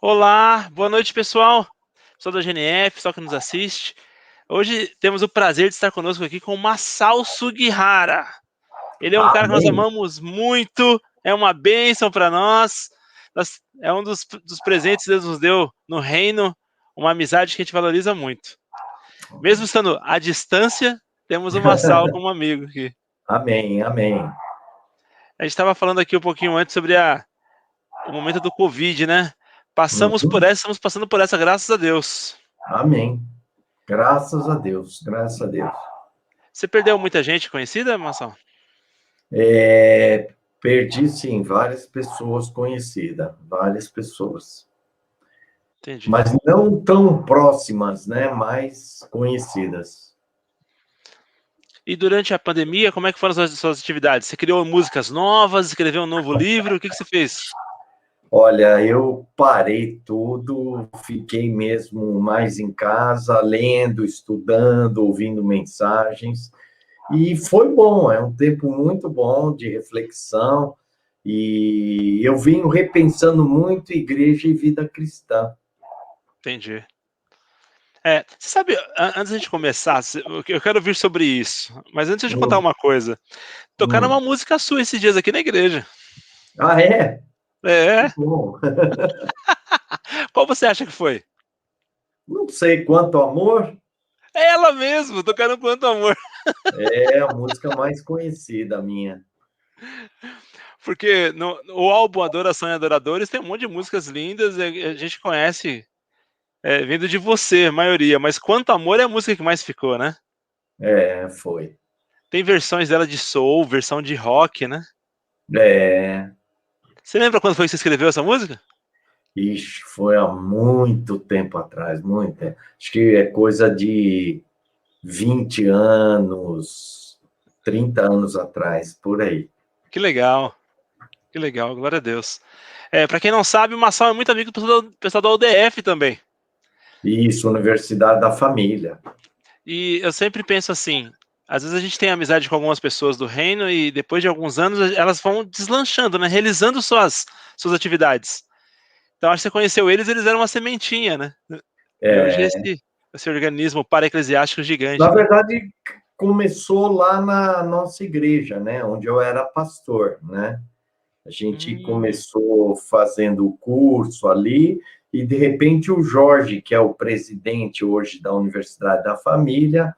Olá, boa noite, pessoal. Pessoal da GNF, pessoal que nos assiste. Hoje temos o prazer de estar conosco aqui com o Masao Sugihara. Ele é um cara que nós Amém. amamos muito, é uma bênção para nós. É um dos presentes que Deus nos deu no reino, uma amizade que a gente valoriza muito. Mesmo estando à distância, temos o Masao como amigo aqui. Amém, amém. A gente estava falando aqui um pouquinho antes sobre o momento do Covid, né? Uhum. Estamos passando por essa, graças a Deus. Amém. Graças a Deus, graças a Deus. Você perdeu muita gente conhecida, Mação? Perdi, sim, várias pessoas conhecidas, várias pessoas. Entendi. Mas não tão próximas, né? Mais conhecidas. E durante a pandemia, como é que foram as suas atividades? Você criou músicas novas, escreveu um novo livro? O que você fez? Olha, eu parei tudo, fiquei mesmo mais em casa, lendo, estudando, ouvindo mensagens. E foi bom, é um tempo muito bom de reflexão. E eu venho repensando muito igreja e vida cristã. Entendi. Você sabe, antes da gente começar, eu quero ouvir sobre isso. Mas antes de contar Hum, uma coisa, tocaram uma hum. música sua esses dias aqui na igreja. Ah, é? Que É. bom. Qual você acha que foi? Não sei quanto amor É ela mesmo, tocaram Quanto Amor. é a música mais conhecida minha. Porque o álbum Adoração e Adoradores tem um monte de músicas lindas e a gente conhece, vindo de você, a maioria. Mas Quanto Amor é a música que mais ficou, né? É, foi. Tem versões dela de soul, versão de rock, né? É, Você lembra quando foi que você escreveu essa música? ixi, foi há muito tempo atrás, muito tempo. Acho que é coisa de 20 anos, 30 anos atrás, por aí. Que legal, glória a Deus. Pra quem não sabe, o Massal é muito amigo do pessoal da UDF também. Isso, Universidade da Família. E eu sempre penso assim, às vezes a gente tem amizade com algumas pessoas do reino e depois de alguns anos elas vão deslanchando, né? Realizando suas atividades. Então acho que você conheceu eles eram uma sementinha, né? E hoje É, esse organismo para-eclesiástico na gigante, né? verdade, começou lá na nossa igreja, né, onde eu era pastor, né? A gente Hum, começou fazendo o curso ali e de repente o Jorge, que é o presidente hoje da Universidade da Família,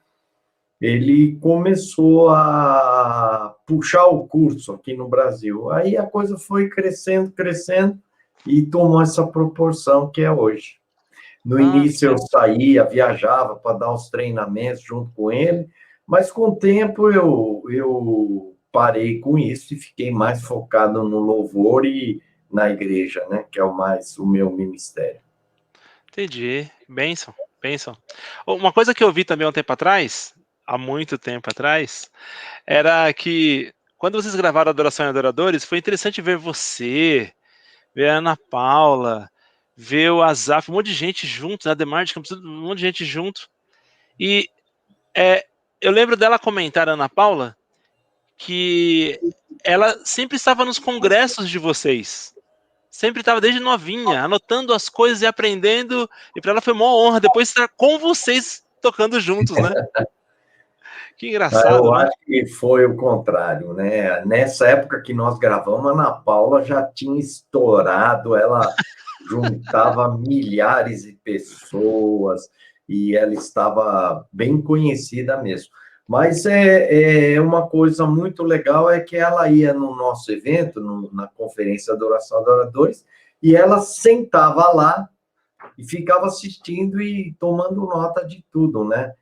ele começou a puxar o curso aqui no Brasil. Aí a coisa foi crescendo, crescendo e tomou essa proporção que é hoje. No que início eu legal. saía, viajava para dar os treinamentos junto com ele, mas com o tempo eu parei com isso e fiquei mais focado no louvor e na igreja, né? Que é o meu ministério. Entendi. Bênção, bênção. Uma coisa que eu vi também há um tempo atrás, há muito tempo atrás, era que quando vocês gravaram Adoração e Adoradores, foi interessante ver você, ver a Ana Paula, ver o Azaf, um monte de gente junto, né? Ademar de Campos, um monte de gente junto. E é, eu lembro dela comentar, a Ana Paula, que ela sempre estava nos congressos de vocês. Sempre estava desde novinha, anotando as coisas e aprendendo. E para ela foi uma honra depois estar com vocês tocando juntos, né? Que engraçado, Eu né? acho que foi o contrário, né? Nessa época que nós gravamos, a Ana Paula já tinha estourado, ela juntava milhares de pessoas e ela estava bem conhecida mesmo. Mas é uma coisa muito legal é que ela ia no nosso evento, na Conferência Adoração Adoradores, e ela sentava lá e ficava assistindo e tomando nota de tudo, né?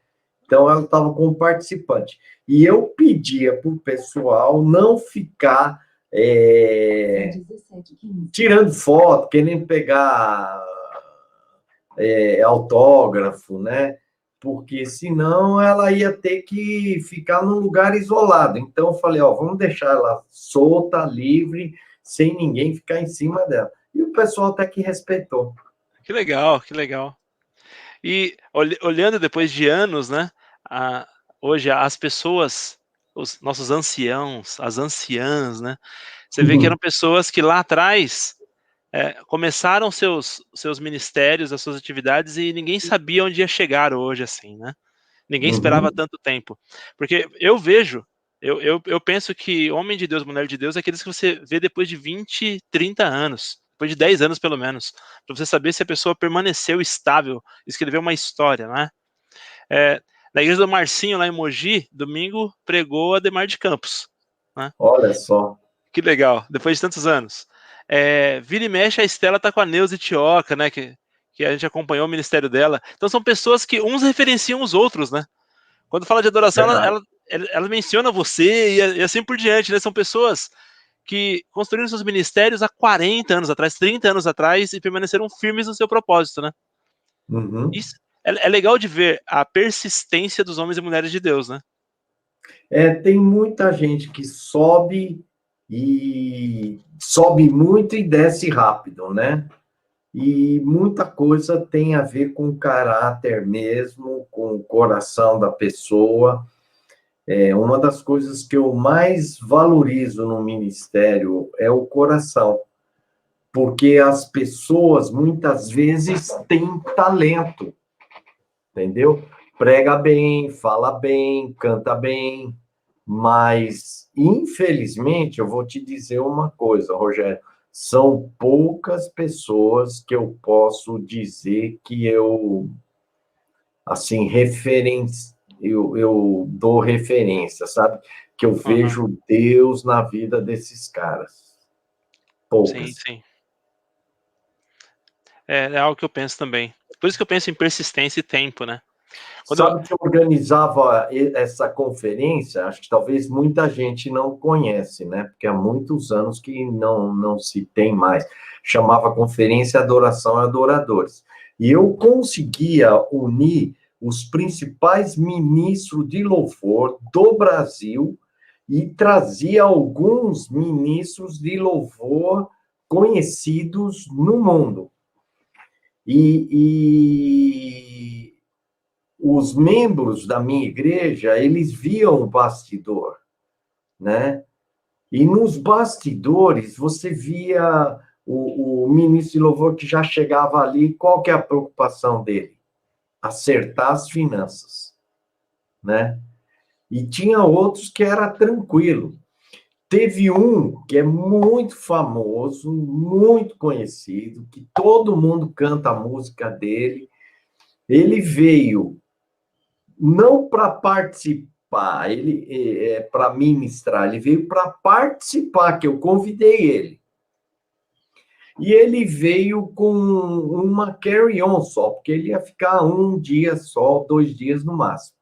Então, ela estava como participante. E eu pedia para o pessoal não ficar tirando foto, querendo pegar autógrafo, né? Porque senão ela ia ter que ficar num lugar isolado. Então, eu falei, ó, vamos deixar ela solta, livre, sem ninguém ficar em cima dela. E o pessoal até que respeitou. Que legal, que legal. E olhando depois de anos, né? a- Hoje as pessoas, os nossos anciãos, as anciãs, né? Você vê que eram pessoas que lá atrás começaram seus ministérios, as suas atividades, e ninguém sabia onde ia chegar hoje, assim, né? Ninguém esperava Uhum. tanto tempo. Porque eu vejo, eu penso que homem de Deus, mulher de Deus, é aqueles que você vê depois de 20, 30 anos, depois de 10 anos pelo menos, para você saber se a pessoa permaneceu estável, escreveu uma história, né? É, na igreja do Marcinho, lá em Mogi, domingo pregou Ademar de Campos, né? Olha só. Que legal, depois de tantos anos. Vira e mexe, a Estela tá com a Neuza Itioca, né? Que a gente acompanhou o ministério dela. Então são pessoas que uns referenciam os outros, né? Quando fala de adoração, Verdade. ela menciona você e assim por diante, né? São pessoas que construíram seus ministérios há 40 anos atrás, 30 anos atrás e permaneceram firmes no seu propósito, né? Uhum. Isso é legal de ver a persistência dos homens e mulheres de Deus, né? Tem muita gente que sobe muito e desce rápido, né? E muita coisa tem a ver com o caráter mesmo, com o coração da pessoa. Uma das coisas que eu mais valorizo no ministério é o coração, porque as pessoas muitas vezes têm talento, entendeu? Prega bem, fala bem, canta bem, mas infelizmente eu vou te dizer uma coisa, Rogério, são poucas pessoas que eu posso dizer que eu assim eu dou referência, sabe? Que eu Uhum. vejo Deus na vida desses caras. Sim, Poucas. sim. É algo que eu penso também. Por isso que eu penso em persistência e tempo, né? Quando eu... Sabe que eu organizava essa conferência? Acho que talvez muita gente não conhece, né? Porque há muitos anos que não se tem mais. Chamava Conferência Adoração a Adoradores. E eu conseguia unir os principais ministros de louvor do Brasil e trazia alguns ministros de louvor conhecidos no mundo. E os membros da minha igreja, eles viam o bastidor, né? E nos bastidores, você via o ministro de louvor que já chegava ali, qual que é a preocupação dele? Acertar as finanças, né? E tinha outros que era tranquilo. Teve um que é muito famoso, muito conhecido, que todo mundo canta a música dele. Ele veio não para participar, ele para ministrar, ele veio para participar, que eu convidei ele. E ele veio com uma carry-on só, porque ele ia ficar um dia só, 2 dias no máximo.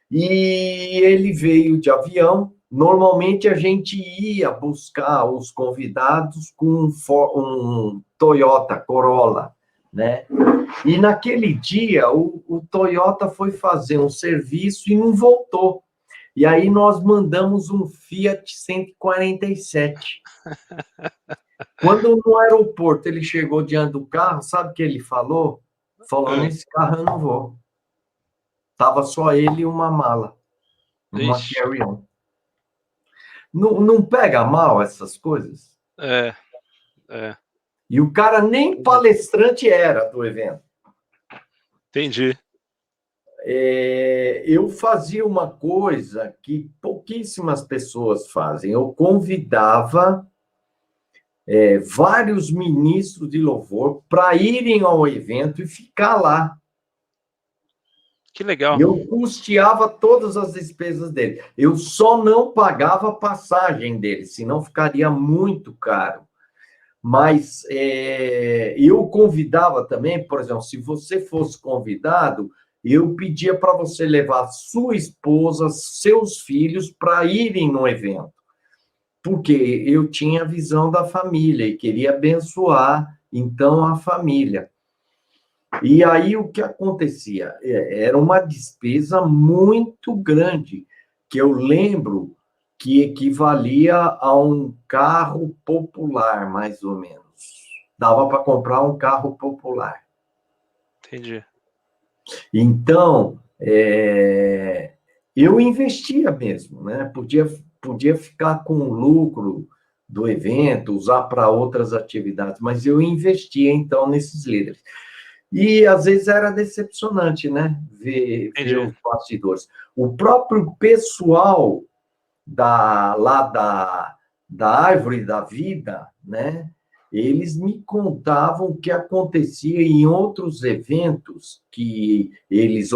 E ele veio de avião. Normalmente a gente ia buscar os convidados com um Toyota Corolla, né? E naquele dia o Toyota foi fazer um serviço e não voltou. E aí nós mandamos um Fiat 147. Quando no aeroporto ele chegou diante do carro, sabe o que ele falou? Falou: Ah, nesse carro eu não vou. Tava só ele e uma mala, uma ixi, carry-on. Não pega mal essas coisas? é, é, E o cara nem palestrante era do evento. entendi. Eu fazia uma coisa que pouquíssimas pessoas fazem. Eu convidava vários ministros de louvor para irem ao evento e ficar lá. Que E legal. eu custeava todas as despesas dele. Eu só não pagava a passagem dele, senão ficaria muito caro. Mas eu convidava também, por exemplo, se você fosse convidado, eu pedia para você levar sua esposa, seus filhos para irem no evento, porque eu tinha a visão da família e queria abençoar, então, a família. E aí o que acontecia? Era uma despesa muito grande, que eu lembro que equivalia a um carro popular, mais ou menos. Dava para comprar um carro popular. Entendi. Então, eu investia mesmo, né? Podia ficar com lucro do evento, usar para outras atividades, mas eu investia, então, nesses líderes. E, às vezes, era decepcionante, né? Ver Entendi. os bastidores. O próprio pessoal lá da Árvore da Vida, né? Eles me contavam o que acontecia em outros eventos que eles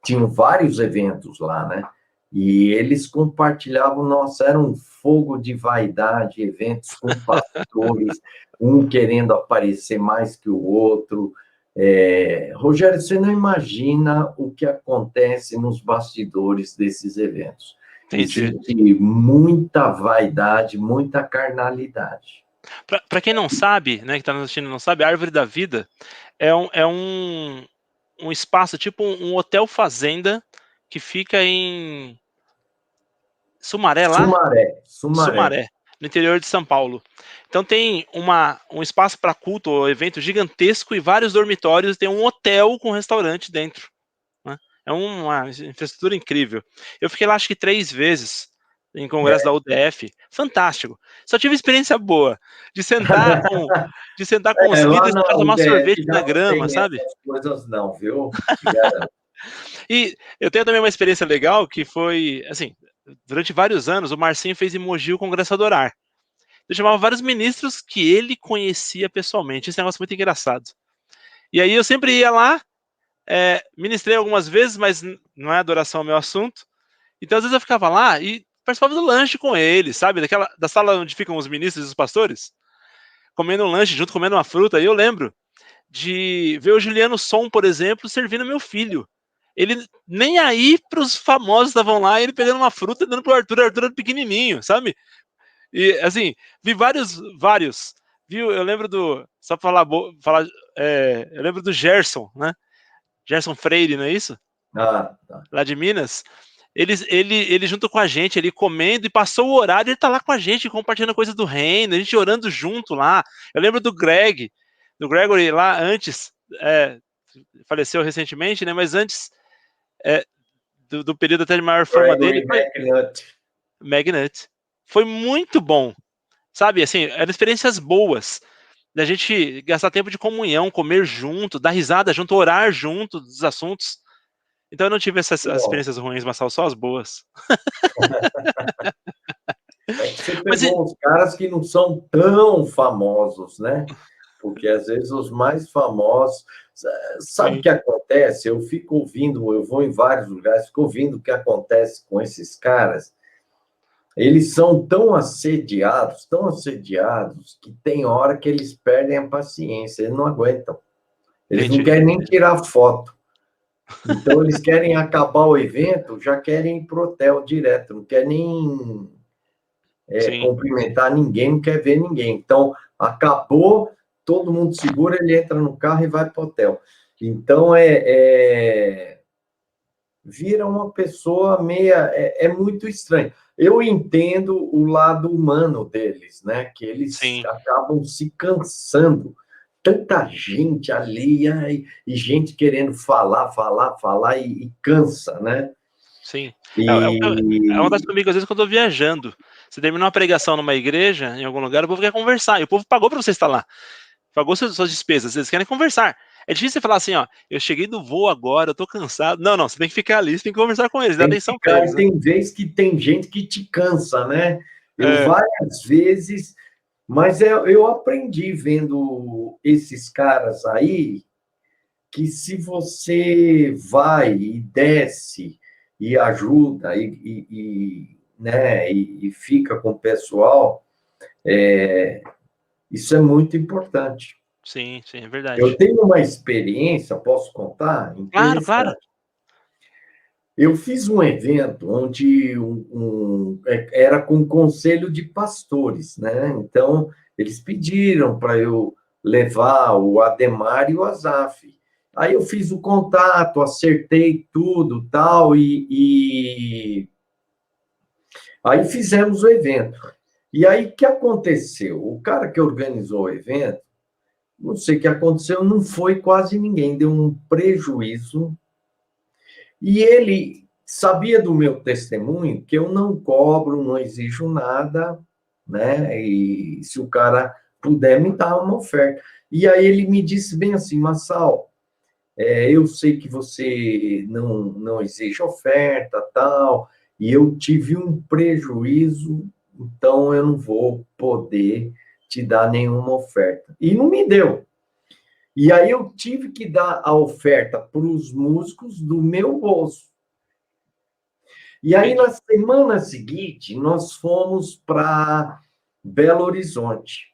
tinham vários eventos lá, né? E eles compartilhavam, nossa, era um fogo de vaidade, eventos com pastores, um querendo aparecer mais que o outro. Rogério, você não imagina o que acontece nos bastidores desses eventos. Entendi. Existe muita vaidade, muita carnalidade. Para quem não sabe, né, que está nos assistindo e não sabe, a Árvore da Vida é um espaço, tipo um hotel fazenda, que fica em Sumaré, lá? Sumaré, Sumaré. Sumaré, no interior de São Paulo. Então tem um espaço para culto ou evento gigantesco e vários dormitórios, tem um hotel com restaurante dentro, né? É uma infraestrutura incrível. Eu fiquei lá acho que 3 vezes, em congresso da UDF, fantástico. Só tive experiência boa, de sentar com os Lá líderes na para tomar sorvete UDF já na não grama, tem sabe? essas coisas não, viu? Te garanto. E eu tenho também uma experiência legal que foi, assim, durante vários anos o Marcinho fez em Mogi o Congresso Adorar. Eu chamava vários ministros que ele conhecia pessoalmente. Esse negócio é muito engraçado. E aí eu sempre ia lá, ministrei algumas vezes, mas não é adoração o meu assunto. Então às vezes eu ficava lá e participava do lanche com ele, sabe? Da sala onde ficam os ministros e os pastores, comendo um lanche junto, comendo uma fruta. E eu lembro de ver o Juliano Som, por exemplo, servindo meu filho. Ele nem aí para os famosos estavam lá, ele pegando uma fruta e dando pro Arthur. Arthur era pequenininho, sabe? E, assim, vi vários. Viu? Eu lembro só pra falar, eu lembro do Gerson, né? Gerson Freire, não é isso? Ah, tá. Lá de Minas. Ele junto com a gente, ele comendo e passou o horário, ele tá lá com a gente, compartilhando coisa do reino, a gente orando junto lá. Eu lembro do Gregory lá antes, faleceu recentemente, né? Mas antes do período até de maior fama dele, Gregory foi McNutt. Magnet. Foi muito bom, sabe? Assim, eram experiências boas da gente gastar tempo de comunhão, comer junto, dar risada junto, orar junto dos assuntos. Então eu não tive essas as Bom, experiências ruins, mas só as boas. é que você Mas pegou os caras que não são tão famosos, né? Porque às vezes os mais famosos. Sabe o sim, que acontece? Eu fico ouvindo, eu vou em vários lugares, fico ouvindo o que acontece com esses caras. Eles são tão assediados, que tem hora que eles perdem a paciência, eles não aguentam. Eles não entendi. querem nem tirar foto. Então, eles querem acabar o evento, já querem ir para o hotel direto, não quer nem Sim, cumprimentar ninguém, não quer ver ninguém. Então, acabou, todo mundo segura, ele entra no carro e vai para o hotel. Então, vira uma pessoa meia. É muito estranho. Eu entendo o lado humano deles, né? Que eles sim, acabam se cansando. Tanta gente ali, e gente querendo falar, e cansa, né? sim. Acontece E comigo às vezes quando eu tô viajando. Você termina uma pregação numa igreja, em algum lugar, o povo quer conversar. E o povo pagou para você estar lá. Pagou suas despesas, eles querem conversar. É difícil você falar assim, ó, eu cheguei do voo agora, eu tô cansado. Não, não, você tem que ficar ali, você tem que conversar com eles, dar tem que atenção pra ficar, eles, e né? tem vez que tem gente que te cansa, né? Eu É, várias vezes, mas eu aprendi vendo esses caras aí, que se você vai e desce e ajuda né, e fica com o pessoal, isso é muito importante. sim, sim, é Eu verdade. tenho uma experiência, posso contar? Claro, claro. Interessante. Eu fiz um evento onde era com um conselho de pastores, né? Então, eles pediram para eu levar o Ademar e o Azaf. Aí eu fiz o contato, acertei tudo, tal, e aí fizemos o evento. E aí, o que aconteceu? O cara que organizou o evento, não sei o que aconteceu, não foi quase ninguém, deu um prejuízo. E ele sabia do meu testemunho, que eu não cobro, não exijo nada, né? E se o cara puder me dar uma oferta. E aí ele me disse bem assim, Massal, eu sei que você não exige oferta, tal, e eu tive um prejuízo, então eu não vou poder te dar nenhuma oferta. E não me deu. E aí eu tive que dar a oferta para os músicos do meu bolso. E aí, Entendi. na semana seguinte, nós fomos para Belo Horizonte,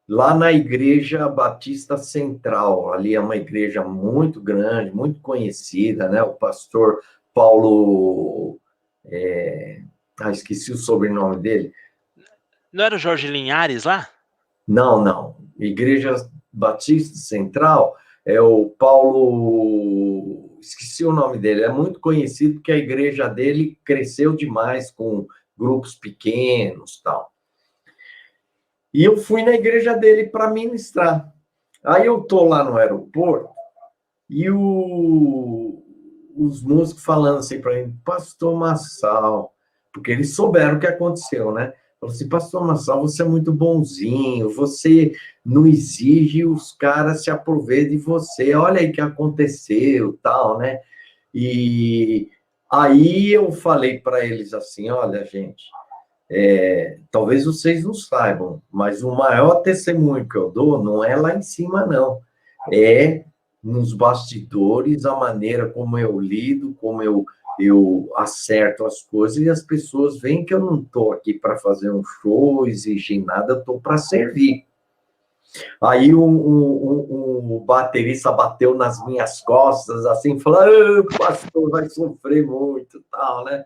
lá na Igreja Batista Central. Ali é uma igreja muito grande, muito conhecida, né? O pastor Paulo. Esqueci o sobrenome dele. Não era o Jorge Linhares lá? Não, não. Igreja Batista Central é o Paulo. Esqueci o nome dele. É muito conhecido porque a igreja dele cresceu demais com grupos pequenos, tal. E eu fui na igreja dele para ministrar. Aí eu tô lá no aeroporto e os músicos falando assim para mim, Pastor Massal, porque eles souberam o que aconteceu, né? Falou assim, Pastor Massal, você é muito bonzinho, você não exige os caras se aproveitem de você, olha aí o que aconteceu, tal, né? E aí eu falei para eles assim, olha, gente, talvez vocês não saibam, mas o maior testemunho que eu dou não é lá em cima, não. É nos bastidores, a maneira como eu lido, como eu acerto as coisas, e as pessoas veem que eu não estou aqui para fazer um show, exigir nada, eu estou para servir. Aí um baterista bateu nas minhas costas, assim, falou, o pastor vai sofrer muito, tal, né?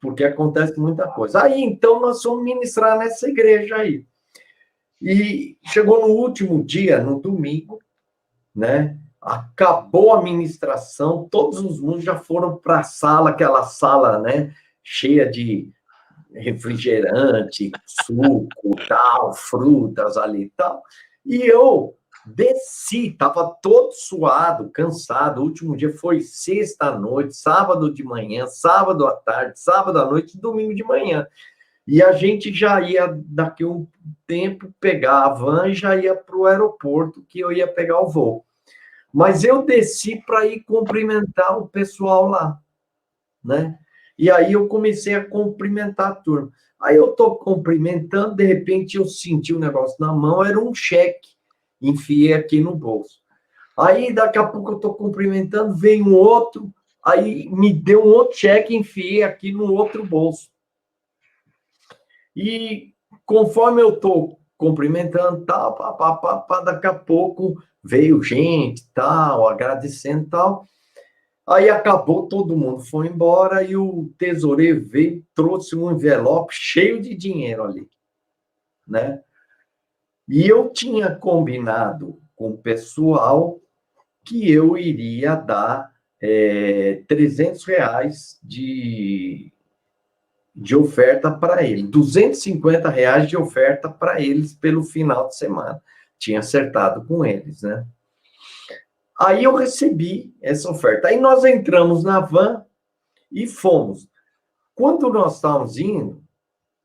Porque acontece muita coisa. Aí, então, nós fomos ministrar nessa igreja aí. E chegou no último dia, no domingo, né? Acabou a ministração, todos os músicos já foram para a sala, aquela sala, né? Cheia de refrigerante, suco, tal, frutas ali e tal. E eu desci, estava todo suado, cansado. O último dia foi sexta à noite, sábado de manhã, sábado à tarde, sábado à noite, domingo de manhã. E a gente já ia, daqui a um tempo, pegar a van e já ia para o aeroporto, que eu ia pegar o voo. Mas eu desci para ir cumprimentar o pessoal lá, né? E aí eu comecei a cumprimentar a turma. Aí eu estou cumprimentando, de repente eu senti um negócio na mão, era um cheque. Enfiei aqui no bolso. Aí daqui a pouco eu estou cumprimentando, vem um outro, aí me deu um outro cheque, enfiei aqui no outro bolso. E conforme eu estou cumprimentando, tal, daqui a pouco veio gente, tal, agradecendo, tal. Aí acabou, todo mundo foi embora e o tesoureiro veio, trouxe um envelope cheio de dinheiro ali, né? E eu tinha combinado com o pessoal que eu iria dar R$ 300 de oferta para ele, R$ 250 de oferta para eles pelo final de semana. Tinha acertado com eles, né? Aí eu recebi essa oferta. Aí nós entramos na van e fomos. Quando nós estávamos indo,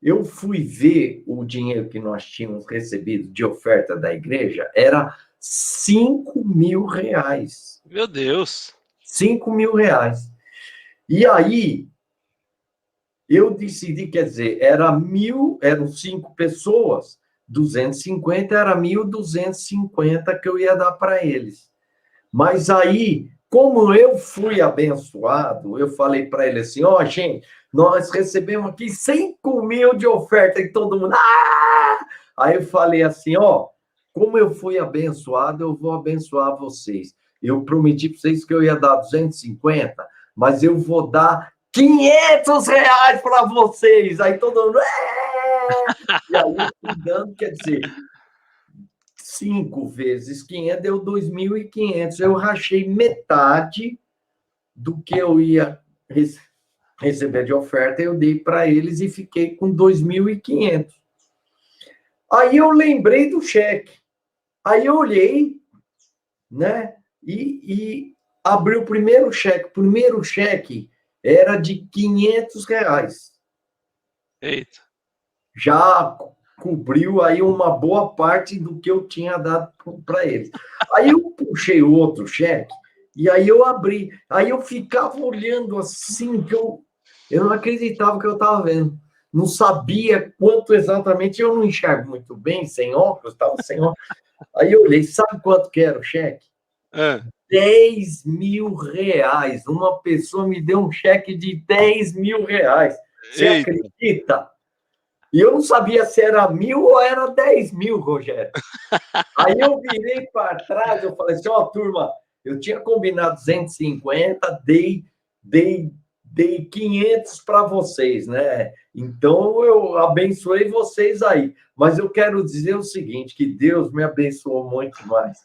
eu fui ver o dinheiro que nós tínhamos recebido de oferta da igreja, era R$ 5.000. Meu Deus. R$ 5.000. E aí, eu decidi, quer dizer, eram 5 pessoas, 250 era 1.250 que eu ia dar para eles. Mas aí, como eu fui abençoado, eu falei para ele assim: ó, gente, nós recebemos aqui 5.000 de oferta e todo mundo. Ah! Aí eu falei assim: ó, como eu fui abençoado, eu vou abençoar vocês. Eu prometi para vocês que eu ia dar 250, mas eu vou dar R$ 500 para vocês. Aí todo mundo. E aí eu fui dando, quer dizer, 5 vezes 500 deu 2.500. Eu rachei metade do que eu ia receber de oferta, eu dei para eles e fiquei com 2.500. Aí eu lembrei do cheque. Aí eu olhei, né? E abri o primeiro cheque. O primeiro cheque era de R$ 500. Eita. já cobriu aí uma boa parte do que eu tinha dado para eles. Aí eu puxei outro cheque e aí eu abri. Aí eu ficava olhando assim, que eu não acreditava que eu estava vendo. Não sabia quanto exatamente, eu não enxergo muito bem, sem óculos, estava sem óculos. Aí eu olhei, sabe quanto que era o cheque? Ah, 10 mil reais. Uma pessoa me deu um cheque de 10 mil reais. Você eita. acredita? E eu não sabia se era 1.000 ou era 10 mil, Rogério. Aí eu virei para trás, eu falei assim, ó, turma, eu tinha combinado 250, dei 500 para vocês, né? Então eu abençoei vocês aí. Mas eu quero dizer o seguinte, que Deus me abençoou muito mais.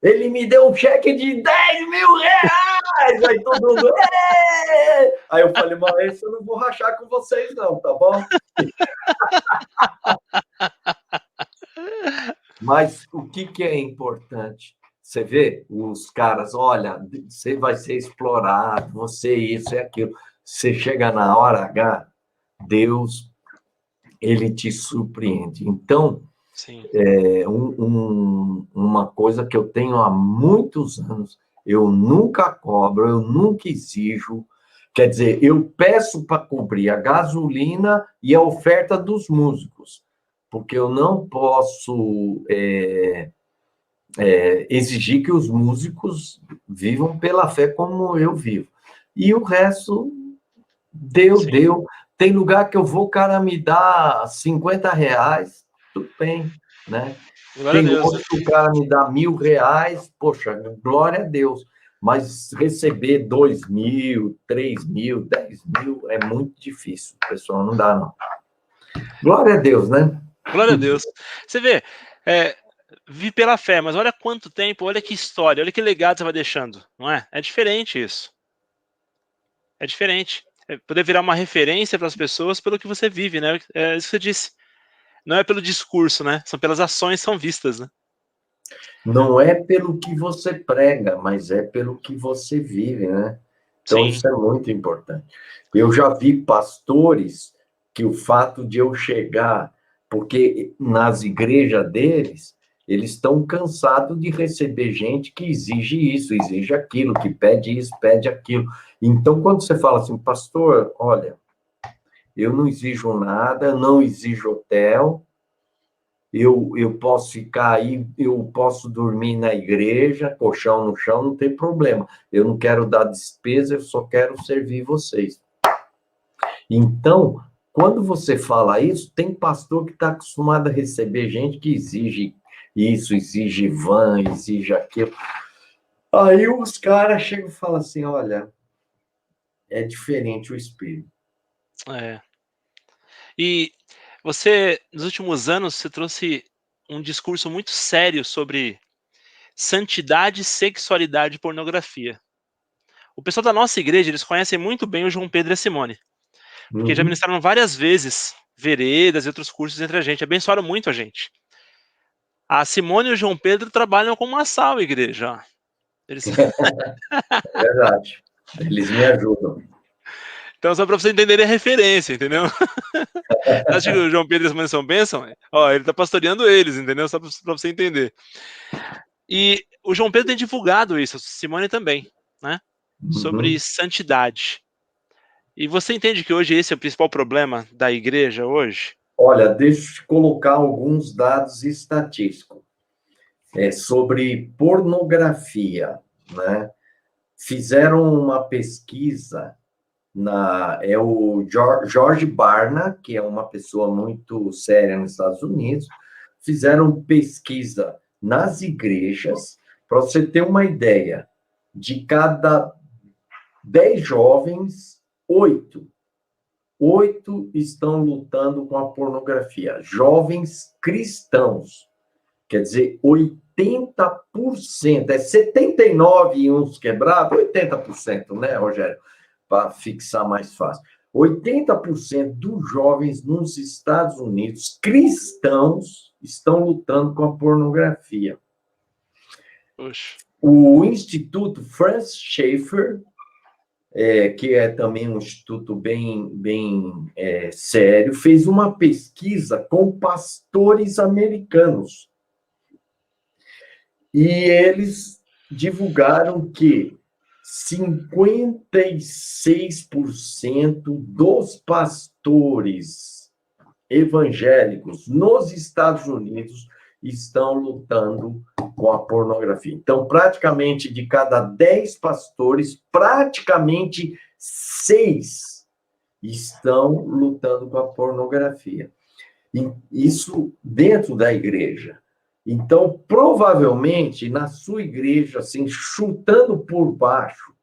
Ele me deu um cheque de 10 mil reais! Aí todo mundo. "Ê!" Aí eu falei, mas isso eu não vou rachar com vocês, não, tá bom? Mas o que é importante? Você vê os caras, olha, você vai ser explorado, você isso e aquilo. Você chega na hora H, Deus, ele te surpreende. Então, Sim, uma coisa que eu tenho há muitos anos, eu nunca cobro, eu nunca exijo. Quer dizer, eu peço para cobrir a gasolina e a oferta dos músicos, porque eu não posso exigir que os músicos vivam pela fé como eu vivo. E o resto, deu, sim. deu. Tem lugar que eu vou, o cara me dá 50 reais, tudo bem, né? Glória a Tem Deus, outro né? que o cara me dá 1.000 reais, poxa, glória a Deus. Mas receber 2.000, 3.000, 10.000 é muito difícil, pessoal, não dá, não. Glória a Deus, né? Glória a Deus. Você vê, é, vi pela fé, mas olha quanto tempo, olha que história, olha que legado você vai deixando, não é? É diferente isso. É diferente. É poder virar uma referência para as pessoas pelo que você vive, né? É isso que você disse. Não é pelo discurso, né? São pelas ações que são vistas, né? Não é pelo que você prega, mas é pelo que você vive, né? Então, Sim, isso é muito importante. Eu já vi pastores que o fato de eu chegar, porque nas igrejas deles, eles estão cansados de receber gente que exige isso, exige aquilo, que pede isso, pede aquilo. Então, quando você fala assim, pastor, olha, eu não exijo nada, não exijo hotel, eu posso ficar aí, eu posso dormir na igreja, colchão no chão, não tem problema. Eu não quero dar despesa, eu só quero servir vocês. Então, quando você fala isso, tem pastor que está acostumado a receber gente que exige isso, exige van, exige aquilo. Aí os caras chegam e falam assim: olha, é diferente o espírito. é. E você, nos últimos anos, você trouxe um discurso muito sério sobre santidade, sexualidade e pornografia. O pessoal da nossa igreja, eles conhecem muito bem o João Pedro e a Simone, porque já Uhum. ministraram várias vezes veredas e outros cursos entre a gente, abençoaram muito a gente. A Simone e o João Pedro trabalham como uma sal igreja. Ó. Eles... É verdade. Eles me ajudam. Então, só para você entender a referência, entendeu? Você acha que o João Pedro e a Simone são bênção? Ó, ele tá pastoreando eles, entendeu? Só para você entender. E o João Pedro tem divulgado isso, a Simone também, né? Sobre Uhum. santidade. E você entende que hoje esse é o principal problema da igreja hoje? Olha, deixa eu te colocar alguns dados estatísticos sobre pornografia, né? Fizeram uma pesquisa é o George Barna, que é uma pessoa muito séria nos Estados Unidos, fizeram pesquisa nas igrejas, para você ter uma ideia, de cada 10 jovens, 8 estão lutando com a pornografia. Jovens cristãos. Quer dizer, 80%, é 79 e uns quebrados, 80%, né, Rogério? Para fixar mais fácil. 80% dos jovens nos Estados Unidos, cristãos, estão lutando com a pornografia. Poxa. O Instituto Francis Schaeffer que é também um instituto bem sério, fez uma pesquisa com pastores americanos. E eles divulgaram que 56% dos pastores evangélicos nos Estados Unidos estão lutando com a pornografia. Então, praticamente de cada 10 pastores, praticamente 6 estão lutando com a pornografia. Isso dentro da igreja. Então, provavelmente, na sua igreja, assim, chutando por baixo,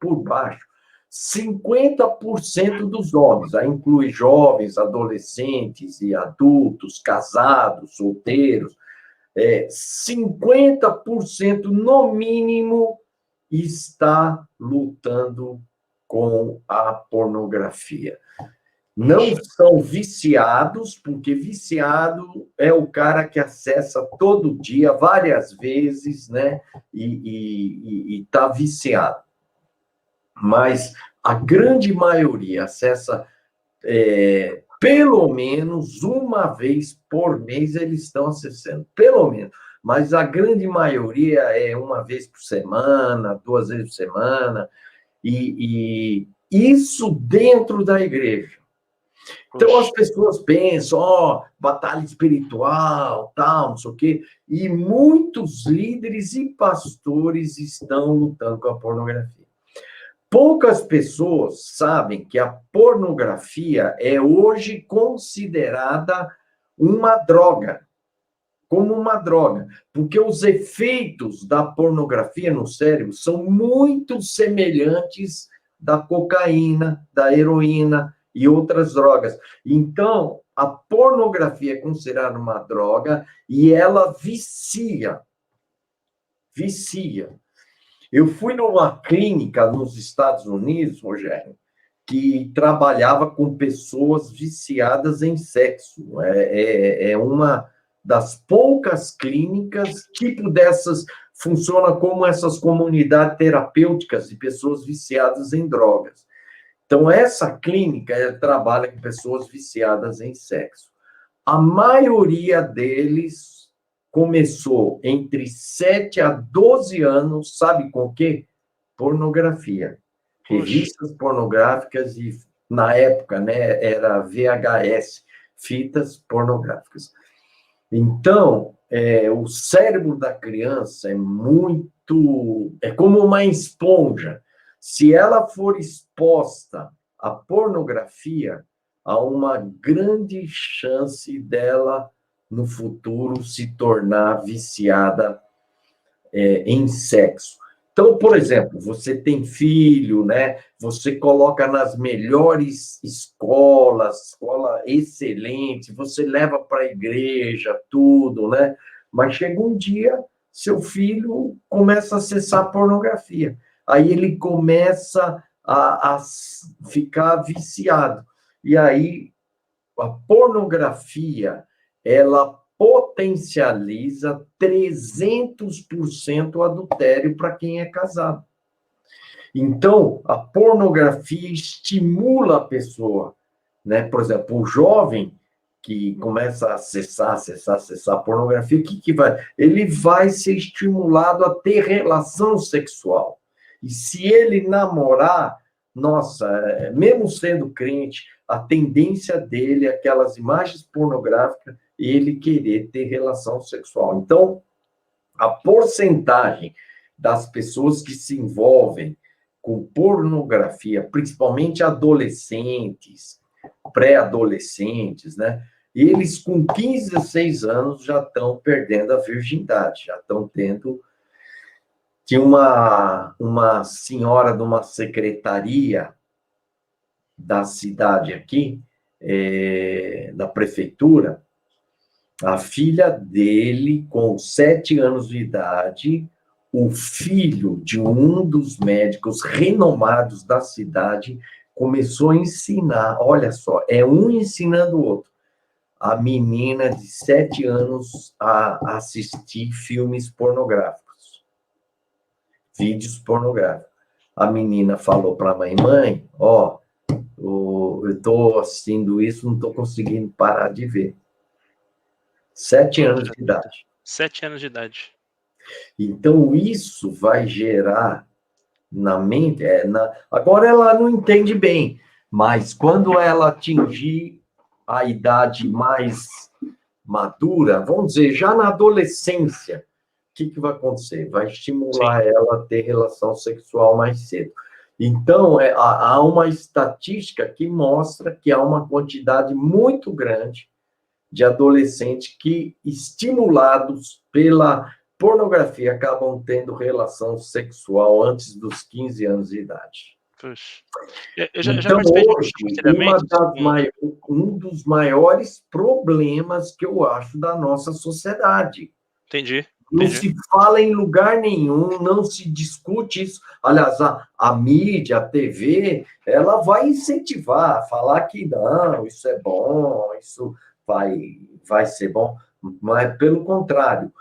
50% dos homens, aí inclui jovens, adolescentes e adultos, casados, solteiros, 50% no mínimo está lutando com a pornografia. Não são viciados, porque viciado é o cara que acessa todo dia, várias vezes, né? E está viciado. Mas a grande maioria acessa pelo menos uma vez por mês, eles estão acessando, pelo menos. Mas a grande maioria é uma vez por semana, 2 vezes por semana, e isso dentro da igreja. Então, as pessoas pensam, batalha espiritual, tal, não sei o quê, e muitos líderes e pastores estão lutando com a pornografia. Poucas pessoas sabem que a pornografia é hoje considerada uma droga, como uma droga, porque os efeitos da pornografia no cérebro são muito semelhantes da cocaína, da heroína e outras drogas. Então, a pornografia é considerada uma droga e ela vicia. Vicia. Eu fui numa clínica nos Estados Unidos, Rogério, que trabalhava com pessoas viciadas em sexo. É uma das poucas clínicas, tipo dessas, funciona como essas comunidades terapêuticas de pessoas viciadas em drogas. Então, essa clínica trabalha com pessoas viciadas em sexo. A maioria deles começou entre 7 a 12 anos, sabe com o quê? Pornografia. Revistas pornográficas e, na época, né, era VHS, fitas pornográficas. Então, o cérebro da criança é como uma esponja. Se ela for exposta à pornografia, há uma grande chance dela, no futuro, se tornar viciada em sexo. Então, por exemplo, você tem filho, né? Você coloca nas melhores escolas, escola excelente, você leva para a igreja, tudo, né? Mas chega um dia, seu filho começa a acessar pornografia. Aí ele começa a ficar viciado. E aí a pornografia, ela potencializa 300% o adultério para quem é casado. Então, a pornografia estimula a pessoa, né? Por exemplo, o jovem que começa a acessar a pornografia, o que vai? Ele vai ser estimulado a ter relação sexual. E se ele namorar, nossa, mesmo sendo crente, a tendência dele é aquelas imagens pornográficas, ele querer ter relação sexual. Então, a porcentagem das pessoas que se envolvem com pornografia, principalmente adolescentes, pré-adolescentes, né? Eles com 15, 16 anos já estão perdendo a virgindade, já estão tendo. Tinha uma senhora de uma secretaria da cidade aqui, da prefeitura, a filha dele, com 7 anos de idade, o filho de um dos médicos renomados da cidade começou a ensinar, olha só, um ensinando o outro, a menina de 7 anos a assistir filmes pornográficos, vídeos pornográficos. a menina falou para a mãe, ó, eu estou assistindo isso, não estou conseguindo parar de ver. 7 anos de idade. 7 anos de idade. Então, isso vai gerar na mente... Agora, ela não entende bem, mas quando ela atingir a idade mais madura, vamos dizer, já na adolescência, o que vai acontecer? Vai estimular ela a ter relação sexual mais cedo. Então, há uma estatística que mostra que há uma quantidade muito grande de adolescentes que, estimulados pela pornografia, acabam tendo relação sexual antes dos 15 anos de idade. Puxa. Eu já Então, participei de hoje, aconselhamento. um dos maiores problemas que eu acho da nossa sociedade. Entendi. Não se fala em lugar nenhum, não se discute isso. Aliás, a mídia, a TV, ela vai incentivar, falar que não, isso é bom, isso vai ser bom, mas pelo contrário.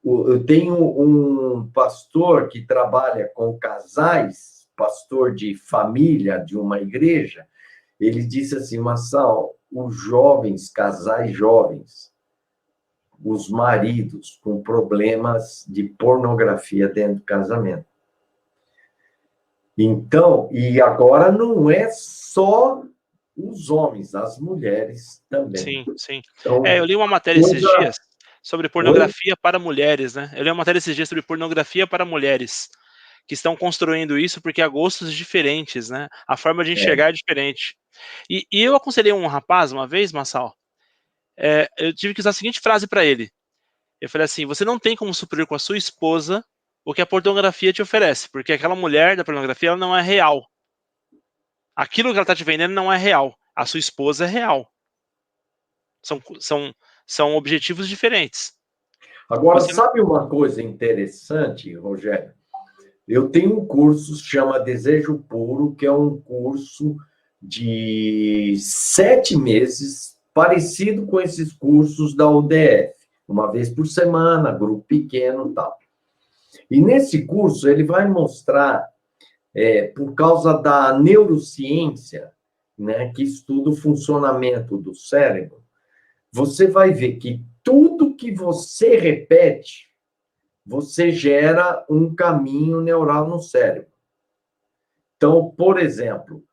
Eu tenho um pastor que trabalha com casais, pastor de família de uma igreja, ele disse assim, Marçal, os jovens, casais jovens, os maridos com problemas de pornografia dentro do casamento. Então, e agora não é só os homens, as mulheres também. Sim. Então, eu li uma matéria esses dias sobre pornografia para mulheres, né? Eu li uma matéria esses dias sobre pornografia para mulheres, que estão construindo isso porque há gostos diferentes, né? A forma de enxergar é diferente. E eu aconselhei um rapaz uma vez, Marçal, eu tive que usar a seguinte frase para ele. Eu falei assim, você não tem como suprir com a sua esposa o que a pornografia te oferece, porque aquela mulher da pornografia ela não é real. Aquilo que ela está te vendendo não é real. A sua esposa é real. São objetivos diferentes. Agora, sabe uma coisa interessante, Rogério? Eu tenho um curso, chama Desejo Puro, que é um curso de 7 meses, parecido com esses cursos da UDF, uma vez por semana, grupo pequeno e tal. E nesse curso ele vai mostrar, por causa da neurociência, né, que estuda o funcionamento do cérebro, você vai ver que tudo que você repete, você gera um caminho neural no cérebro. Então, por exemplo,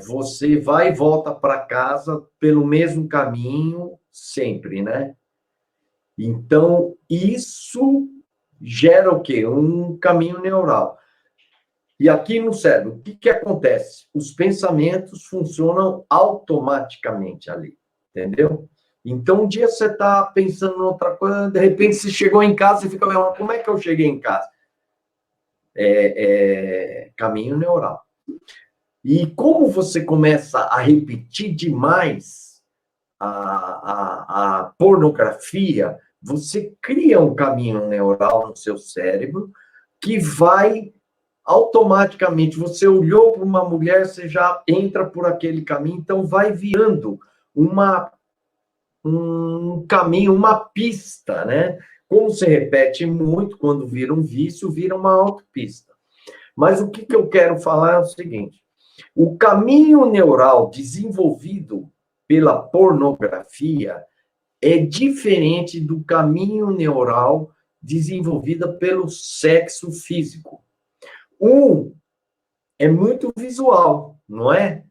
você vai e volta para casa pelo mesmo caminho sempre, né? Então, isso gera o quê? Um caminho neural. E aqui no cérebro, o que acontece? Os pensamentos funcionam automaticamente ali, entendeu? Então, um dia você está pensando em outra coisa, de repente você chegou em casa e fica, como é que eu cheguei em casa? Caminho neural. E como você começa a repetir demais a pornografia, você cria um caminho neural no seu cérebro que vai automaticamente, você olhou para uma mulher, você já entra por aquele caminho, então vai virando um caminho, uma pista, né? Como se repete muito, quando vira um vício, vira uma autopista. Mas o que eu quero falar é o seguinte, o caminho neural desenvolvido pela pornografia é diferente do caminho neural desenvolvido pelo sexo físico. Um é muito visual, não é?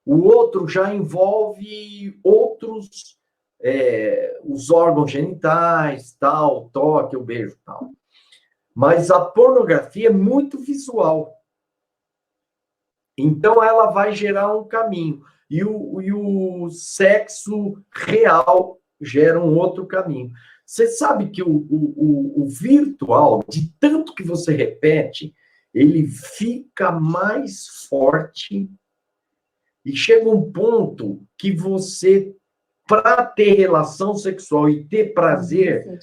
O outro já envolve outros, os órgãos genitais, tal, toque, o beijo, tal. Mas a pornografia é muito visual. Então, ela vai gerar um caminho. E o sexo real gera um outro caminho. Você sabe que o virtual, de tanto que você repete, ele fica mais forte e chega um ponto que você, para ter relação sexual e ter prazer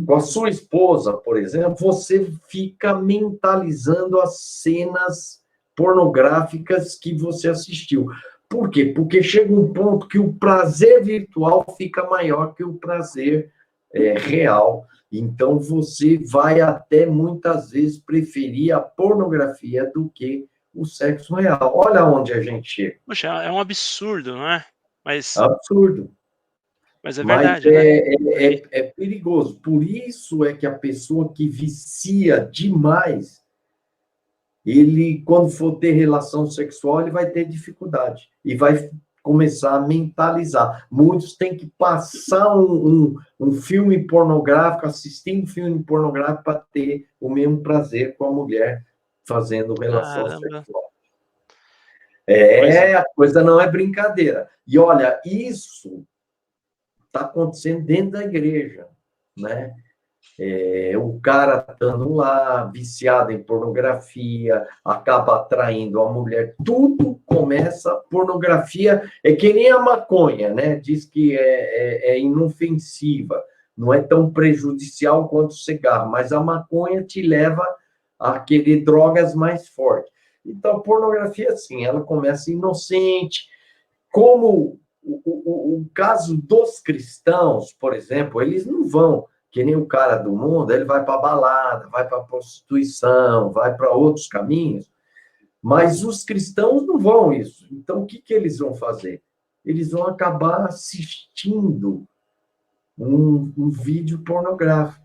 com a sua esposa, por exemplo, você fica mentalizando as cenas pornográficas que você assistiu. Por quê? Porque chega um ponto que o prazer virtual fica maior que o prazer real. Então, você vai até, muitas vezes, preferir a pornografia do que o sexo real. Olha onde a gente chega. Poxa, é um absurdo, não é? Absurdo. Mas é Mas verdade, né? Aí, é perigoso. Por isso é que a pessoa que vicia demais, ele, quando for ter relação sexual, ele vai ter dificuldade e vai começar a mentalizar. Muitos têm que passar um filme pornográfico, assistindo um filme pornográfico para ter o mesmo prazer com a mulher fazendo relação caramba. sexual. Pois é. A coisa não é brincadeira. E olha, isso está acontecendo dentro da igreja, né? O cara estando lá, viciado em pornofia, acaba atraindo a mulher. Tudo começa, pornografia é que nem a maconha, né? Diz que é inofensiva, não é tão prejudicial quanto o cigarro, mas a maconha te leva a querer drogas mais fortes. Então, pornografia, assim, ela começa inocente, como o caso dos cristãos, por exemplo, eles não vão, que nem o cara do mundo, ele vai para a balada, vai para a prostituição, vai para outros caminhos, mas os cristãos não vão isso. Então, o que, que eles vão fazer? Eles vão acabar assistindo um vídeo pornográfico.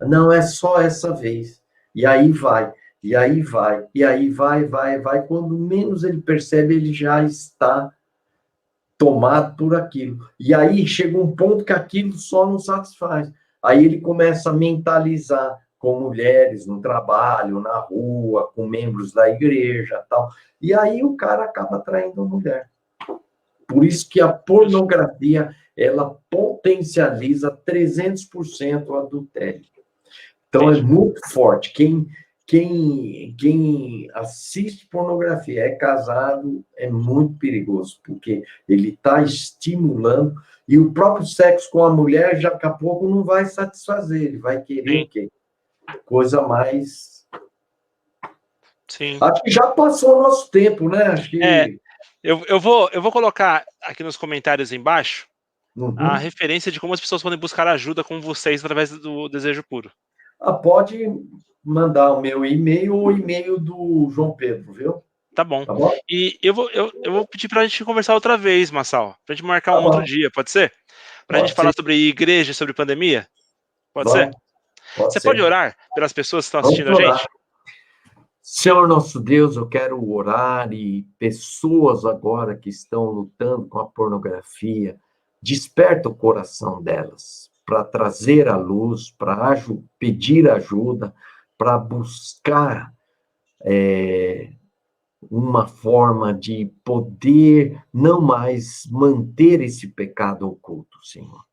Não é só essa vez. E aí vai, e aí vai, e aí vai. Quando menos ele percebe, ele já está tomado por aquilo. E aí chega um ponto que aquilo só não satisfaz. Aí ele começa a mentalizar com mulheres no trabalho, na rua, com membros da igreja, tal. E aí o cara acaba atraindo a mulher. Por isso que a pornografia, ela potencializa 300% o adultério. Então é Entendi. muito forte. Quem assiste pornografia, é casado, é muito perigoso, porque ele está estimulando, e o próprio sexo com a mulher, já daqui a pouco, não vai satisfazer, ele vai querer Sim, o quê? Coisa mais... sim. Acho que já passou o nosso tempo, né? Acho É, que... eu vou colocar aqui nos comentários embaixo a Uhum. referência de como as pessoas podem buscar ajuda com vocês através do Desejo Puro. Pode mandar o meu e-mail ou o e-mail do João Pedro, viu? Tá bom. Tá bom? E eu vou pedir pra gente conversar outra vez, Marçal, pra gente marcar Tá um outro bom. dia, pode ser? Pra gente Pode falar ser. sobre igreja, sobre pandemia? Pode ser? Vamos. Pode Você pode ser. orar pelas pessoas que estão Vamos assistindo a orar. gente? Senhor nosso Deus, eu quero orar, e pessoas agora que estão lutando com a pornografia, desperta o coração delas para trazer a luz, para pedir ajuda, para buscar uma forma de poder não mais manter esse pecado oculto, Senhor.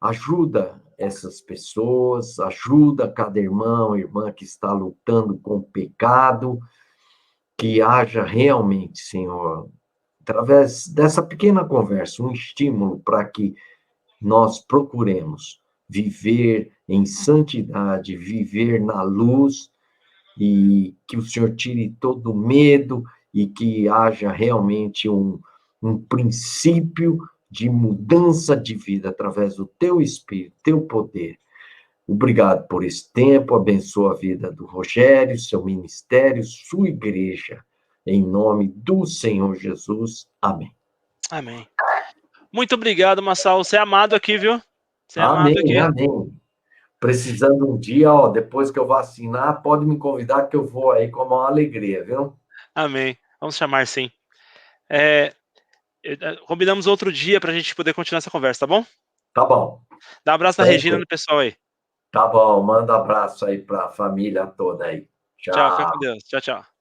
Ajuda essas pessoas, ajuda cada irmão, irmã que está lutando com o pecado, que haja realmente, Senhor, através dessa pequena conversa, um estímulo para que nós procuremos viver em santidade, viver na luz, e que o Senhor tire todo o medo e que haja realmente um princípio de mudança de vida através do teu Espírito, teu poder. Obrigado por esse tempo, abençoa a vida do Rogério, seu ministério, sua igreja, em nome do Senhor Jesus. Amém. Amém. Muito obrigado, Marçal. Você é amado aqui, viu? Você é amado Amém, aqui. amém. Precisando um dia, ó, depois que eu vacinar, pode me convidar que eu vou aí com a maior alegria, viu? Amém. Vamos chamar sim. É, combinamos outro dia pra gente poder continuar essa conversa, tá bom? Tá bom. Dá um abraço na Regina e Tranquilo. no pessoal aí. Tá bom, manda abraço aí para a família toda aí. Tchau, fica com Tchau. Deus. Tchau, tchau.